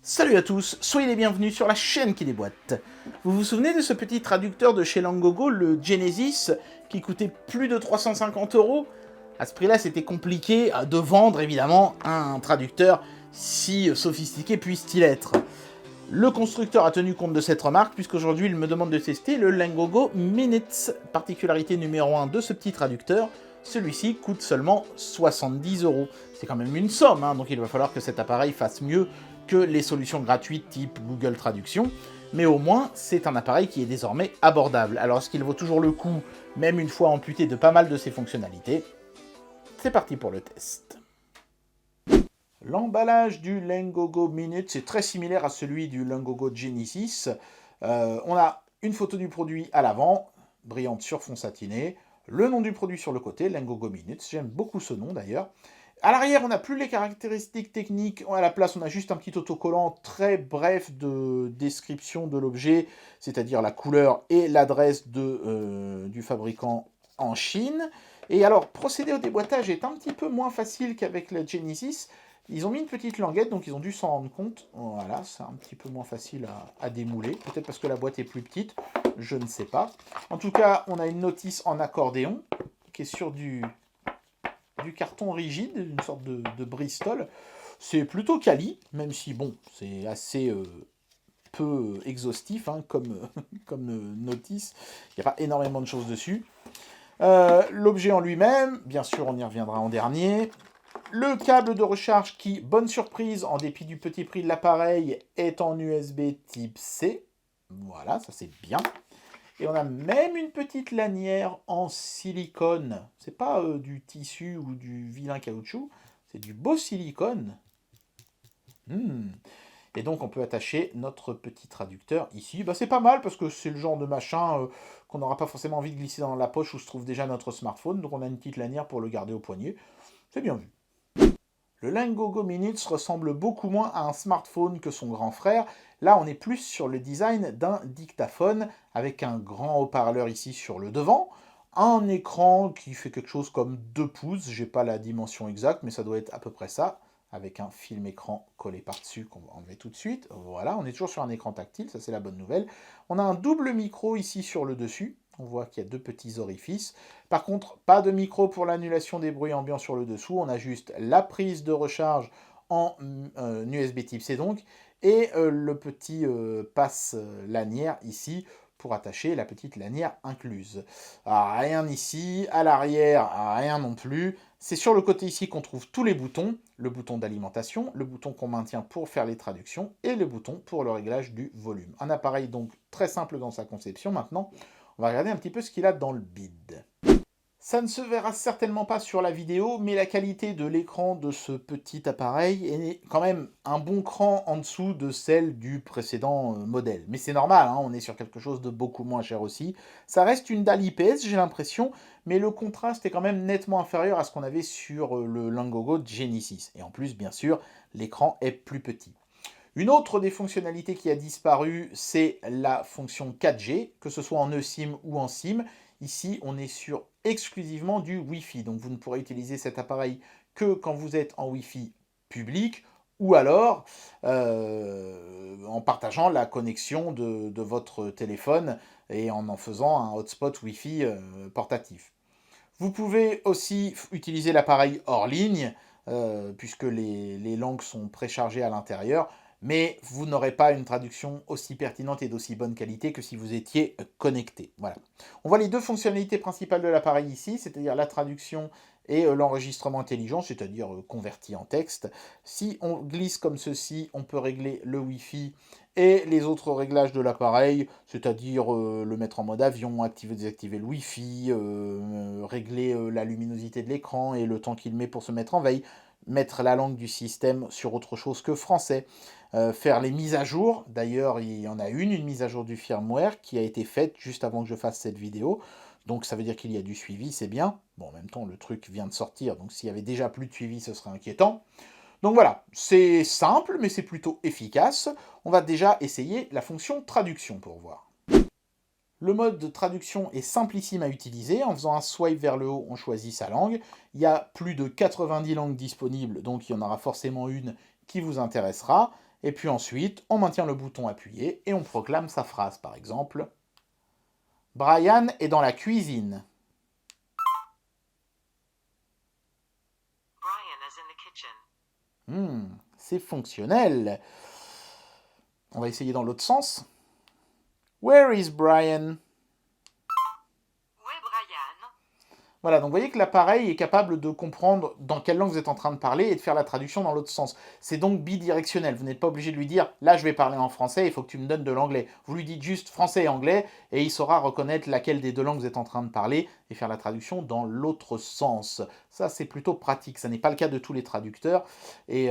Salut à tous, soyez les bienvenus sur la chaîne qui déboîte. Vous vous souvenez de ce petit traducteur de chez Langogo, le Genesis, qui coûtait plus de 350 €? À ce prix-là, c'était compliqué de vendre, évidemment, un traducteur si sophistiqué puisse-t-il être. Le constructeur a tenu compte de cette remarque, puisqu'aujourd'hui il me demande de tester le Langogo Minutes. Particularité numéro 1 de ce petit traducteur, celui-ci coûte seulement 70 €. C'est quand même une somme, hein, donc il va falloir que cet appareil fasse mieux que les solutions gratuites type Google Traduction, mais au moins c'est un appareil qui est désormais abordable. Alors est-ce qu'il vaut toujours le coup, même une fois amputé de pas mal de ses fonctionnalités? C'est parti pour le test. L'emballage du Langogo Minute, c'est très similaire à celui du Langogo Genesis. On a une photo du produit à l'avant, brillante sur fond satiné, le nom du produit sur le côté, Langogo Minute, j'aime beaucoup ce nom d'ailleurs. À l'arrière, on n'a plus les caractéristiques techniques, à la place on a juste un petit autocollant très bref de description de l'objet, c'est-à-dire la couleur et l'adresse du fabricant en Chine. Et alors, procéder au déboîtage est un petit peu moins facile qu'avec la Genesis. Ils ont mis une petite languette, donc ils ont dû s'en rendre compte. Voilà, c'est un petit peu moins facile à démouler. Peut-être parce que la boîte est plus petite, je ne sais pas. En tout cas, on a une notice en accordéon, qui est sur du carton rigide, une sorte de Bristol. C'est plutôt quali, même si, bon, c'est assez peu exhaustif comme notice. Il n'y a pas énormément de choses dessus. L'objet en lui-même, bien sûr, on y reviendra en dernier. Le câble de recharge qui, bonne surprise, en dépit du petit prix de l'appareil, est en USB type C. Voilà, ça c'est bien. Et on a même une petite lanière en silicone. C'est pas du tissu ou du vilain caoutchouc, c'est du beau silicone. Et donc on peut attacher notre petit traducteur ici. Bah, c'est pas mal parce que c'est le genre de machin qu'on n'aura pas forcément envie de glisser dans la poche où se trouve déjà notre smartphone. Donc on a une petite lanière pour le garder au poignet. C'est bien vu. Le Langogo Minutes ressemble beaucoup moins à un smartphone que son grand frère. Là, on est plus sur le design d'un dictaphone avec un grand haut-parleur ici sur le devant, un écran qui fait quelque chose comme 2 pouces, j'ai pas la dimension exacte, mais ça doit être à peu près ça, avec un film écran collé par-dessus qu'on va enlever tout de suite. Voilà, on est toujours sur un écran tactile, ça c'est la bonne nouvelle. On a un double micro ici sur le dessus. On voit qu'il y a 2 petits orifices. Par contre, pas de micro pour l'annulation des bruits ambiants sur le dessous. On a juste la prise de recharge en USB type C donc, et le petit passe lanière ici pour attacher la petite lanière incluse. Rien ici, à l'arrière, rien non plus. C'est sur le côté ici qu'on trouve tous les boutons. Le bouton d'alimentation, le bouton qu'on maintient pour faire les traductions et le bouton pour le réglage du volume. Un appareil donc très simple dans sa conception maintenant. On va regarder un petit peu ce qu'il a dans le bide. Ça ne se verra certainement pas sur la vidéo, mais la qualité de l'écran de ce petit appareil est quand même un bon cran en dessous de celle du précédent modèle. Mais c'est normal, hein, on est sur quelque chose de beaucoup moins cher aussi. Ça reste une dalle IPS, j'ai l'impression, mais le contraste est quand même nettement inférieur à ce qu'on avait sur le Langogo Genesis. Et en plus, bien sûr, l'écran est plus petit. Une autre des fonctionnalités qui a disparu, c'est la fonction 4G, que ce soit en eSIM ou en SIM. Ici, on est sur exclusivement du Wi-Fi, donc vous ne pourrez utiliser cet appareil que quand vous êtes en Wi-Fi public, ou alors en partageant la connexion de votre téléphone et en faisant un hotspot Wi-Fi portatif. Vous pouvez aussi utiliser l'appareil hors ligne, puisque les langues sont préchargées à l'intérieur, mais vous n'aurez pas une traduction aussi pertinente et d'aussi bonne qualité que si vous étiez connecté. Voilà. On voit les deux fonctionnalités principales de l'appareil ici, c'est-à-dire la traduction et l'enregistrement intelligent, c'est-à-dire converti en texte. Si on glisse comme ceci, on peut régler le Wi-Fi et les autres réglages de l'appareil, c'est-à-dire le mettre en mode avion, activer, désactiver le Wi-Fi, régler la luminosité de l'écran et le temps qu'il met pour se mettre en veille, mettre la langue du système sur autre chose que français, faire les mises à jour. D'ailleurs, il y en a une mise à jour du firmware qui a été faite juste avant que je fasse cette vidéo. Donc ça veut dire qu'il y a du suivi, c'est bien. Bon, en même temps, le truc vient de sortir, donc s'il y avait déjà plus de suivi, ce serait inquiétant. Donc voilà, c'est simple, mais c'est plutôt efficace. On va déjà essayer la fonction traduction pour voir. Le mode de traduction est simplissime à utiliser. En faisant un swipe vers le haut, on choisit sa langue. Il y a plus de 90 langues disponibles, donc il y en aura forcément une qui vous intéressera. Et puis ensuite, on maintient le bouton appuyé et on proclame sa phrase. Par exemple, Brian est dans la cuisine. Brian is in the kitchen. C'est fonctionnel. On va essayer dans l'autre sens. Where is Brian? Où est Brian? Voilà, donc vous voyez que l'appareil est capable de comprendre dans quelle langue vous êtes en train de parler et de faire la traduction dans l'autre sens. C'est donc bidirectionnel. Vous n'êtes pas obligé de lui dire « Là, je vais parler en français, il faut que tu me donnes de l'anglais ». Vous lui dites juste français et anglais et il saura reconnaître laquelle des deux langues vous êtes en train de parler et faire la traduction dans l'autre sens. Ça, c'est plutôt pratique. Ça n'est pas le cas de tous les traducteurs. Et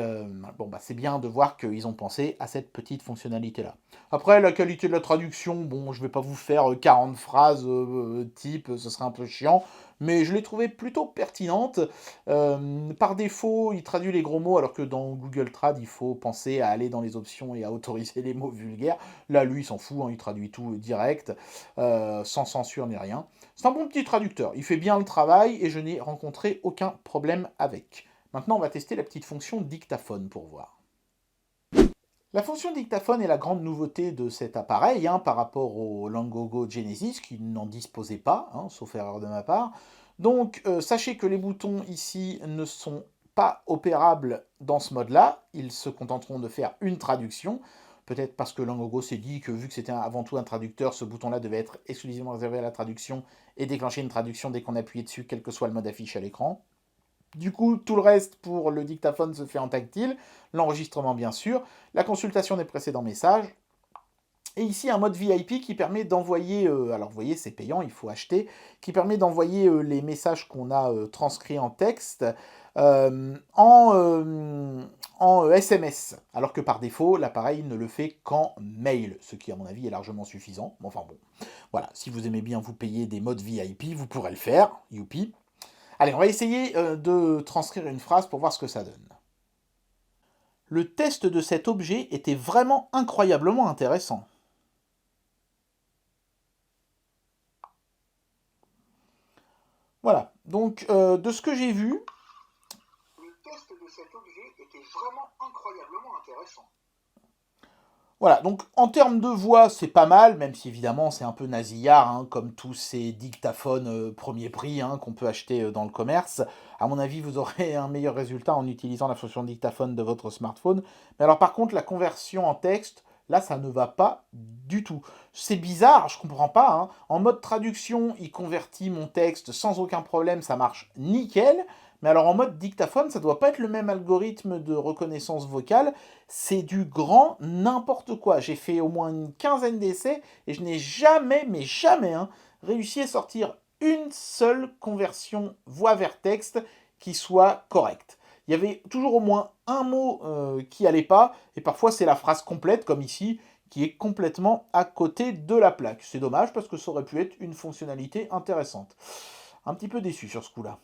c'est bien de voir qu'ils ont pensé à cette petite fonctionnalité-là. Après, la qualité de la traduction, bon, je ne vais pas vous faire 40 phrases type, ce serait un peu chiant. Mais je l'ai trouvée plutôt pertinente. Par défaut, il traduit les gros mots, alors que dans Google Trad, il faut penser à aller dans les options et à autoriser les mots vulgaires. Là, lui, il s'en fout, hein, il traduit tout direct, sans censure ni rien. C'est un bon petit traducteur, il fait bien le travail et je n'ai rencontré aucun problème avec. Maintenant, on va tester la petite fonction dictaphone pour voir. La fonction dictaphone est la grande nouveauté de cet appareil par rapport au Langogo Genesis qui n'en disposait pas, sauf erreur de ma part. Donc sachez que les boutons ici ne sont pas opérables dans ce mode-là, ils se contenteront de faire une traduction. Peut-être parce que Langogo s'est dit que vu que c'était avant tout un traducteur, ce bouton-là devait être exclusivement réservé à la traduction et déclencher une traduction dès qu'on appuyait dessus, quel que soit le mode affiché à l'écran. Du coup, tout le reste pour le dictaphone se fait en tactile, l'enregistrement bien sûr, la consultation des précédents messages, et ici un mode VIP qui permet d'envoyer, alors vous voyez c'est payant, il faut acheter, qui permet d'envoyer les messages qu'on a transcrits en texte en SMS, alors que par défaut l'appareil ne le fait qu'en mail, ce qui à mon avis est largement suffisant, enfin bon, voilà, si vous aimez bien vous payer des modes VIP, vous pourrez le faire, youpi. Allez, on va essayer de transcrire une phrase pour voir ce que ça donne. Le test de cet objet était vraiment incroyablement intéressant. Voilà, donc de ce que j'ai vu, le test de cet objet était vraiment incroyablement intéressant. Voilà, donc en termes de voix, c'est pas mal, même si évidemment c'est un peu nasillard, comme tous ces dictaphones premier prix qu'on peut acheter dans le commerce. À mon avis, vous aurez un meilleur résultat en utilisant la fonction dictaphone de votre smartphone. Mais alors par contre, la conversion en texte, là, ça ne va pas du tout. C'est bizarre, je comprends pas. En mode traduction, il convertit mon texte sans aucun problème, ça marche nickel. Mais alors en mode dictaphone, ça doit pas être le même algorithme de reconnaissance vocale. C'est du grand n'importe quoi. J'ai fait au moins une quinzaine d'essais et je n'ai jamais, mais jamais, réussi à sortir une seule conversion voix vers texte qui soit correcte. Il y avait toujours au moins un mot qui allait pas, et parfois c'est la phrase complète, comme ici, qui est complètement à côté de la plaque. C'est dommage parce que ça aurait pu être une fonctionnalité intéressante. Un petit peu déçu sur ce coup-là.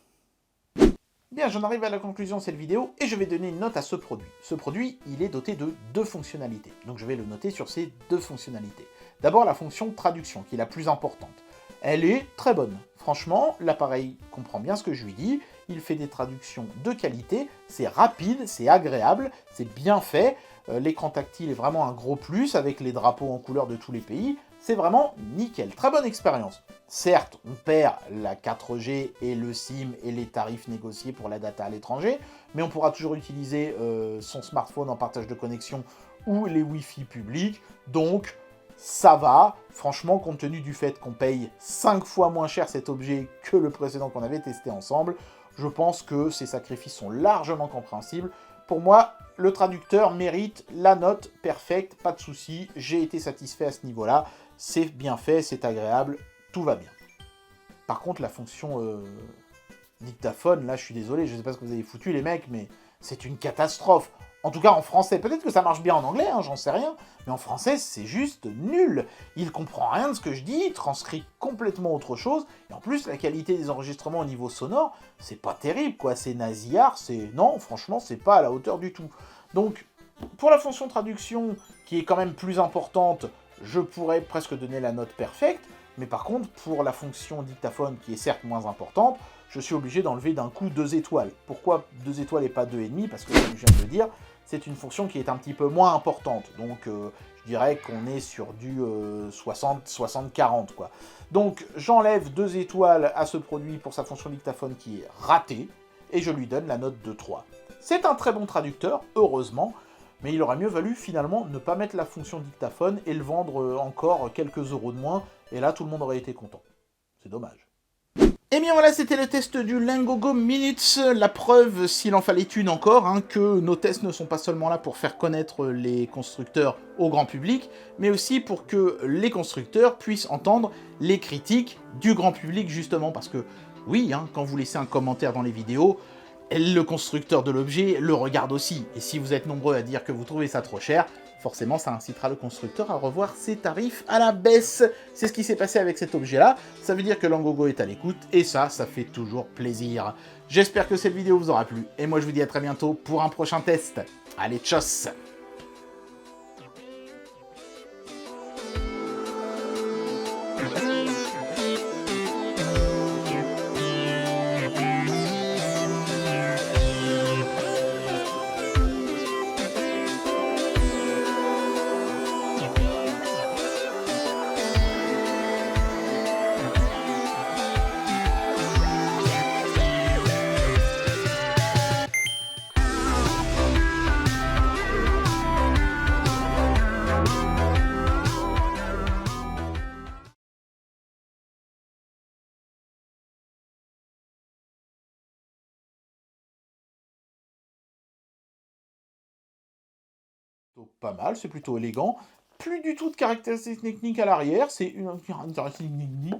Bien, j'en arrive à la conclusion de cette vidéo et je vais donner une note à ce produit. Ce produit, il est doté de 2 fonctionnalités. Donc je vais le noter sur ces 2 fonctionnalités. D'abord la fonction traduction, qui est la plus importante. Elle est très bonne. Franchement, l'appareil comprend bien ce que je lui dis, il fait des traductions de qualité, c'est rapide, c'est agréable, c'est bien fait, l'écran tactile est vraiment un gros plus avec les drapeaux en couleur de tous les pays, c'est vraiment nickel, très bonne expérience. Certes, on perd la 4G et le SIM et les tarifs négociés pour la data à l'étranger, mais on pourra toujours utiliser son smartphone en partage de connexion ou les Wi-Fi publics, donc ça va. Franchement, compte tenu du fait qu'on paye 5 fois moins cher cet objet que le précédent qu'on avait testé ensemble, je pense que ces sacrifices sont largement compréhensibles. Pour moi, le traducteur mérite la note perfecte, pas de souci, j'ai été satisfait à ce niveau-là, c'est bien fait, c'est agréable, tout va bien. Par contre, la fonction dictaphone, là, je suis désolé, je sais pas ce que vous avez foutu, les mecs, mais c'est une catastrophe. En tout cas, en français. Peut-être que ça marche bien en anglais, j'en sais rien. Mais en français, c'est juste nul. Il comprend rien de ce que je dis, il transcrit complètement autre chose. Et en plus, la qualité des enregistrements au niveau sonore, c'est pas terrible, quoi. C'est nasillard, c'est... Non, franchement, c'est pas à la hauteur du tout. Donc, pour la fonction traduction, qui est quand même plus importante, je pourrais presque donner la note perfecte. Mais par contre, pour la fonction dictaphone, qui est certes moins importante, je suis obligé d'enlever d'un coup 2 étoiles. Pourquoi 2 étoiles et pas 2,5? Parce que, comme je viens de le dire, c'est une fonction qui est un petit peu moins importante. Donc, je dirais qu'on est sur du 60-40, quoi. Donc, j'enlève 2 étoiles à ce produit pour sa fonction dictaphone qui est ratée, et je lui donne la note de 3. C'est un très bon traducteur, heureusement, mais il aurait mieux valu finalement ne pas mettre la fonction dictaphone et le vendre encore quelques euros de moins, et là tout le monde aurait été content. C'est dommage. Et bien voilà, c'était le test du Lingogo Minutes, la preuve, s'il en fallait une encore, hein, que nos tests ne sont pas seulement là pour faire connaître les constructeurs au grand public, mais aussi pour que les constructeurs puissent entendre les critiques du grand public, justement, parce que, oui, hein, quand vous laissez un commentaire dans les vidéos, le constructeur de l'objet le regarde aussi, et si vous êtes nombreux à dire que vous trouvez ça trop cher, forcément ça incitera le constructeur à revoir ses tarifs à la baisse. C'est ce qui s'est passé avec cet objet-là, ça veut dire que Lingogo est à l'écoute, et ça fait toujours plaisir. J'espère que cette vidéo vous aura plu, et moi je vous dis à très bientôt pour un prochain test. Allez, tchuss! Pas mal, c'est plutôt élégant. Plus du tout de caractéristiques techniques à l'arrière, c'est une caractéristique technique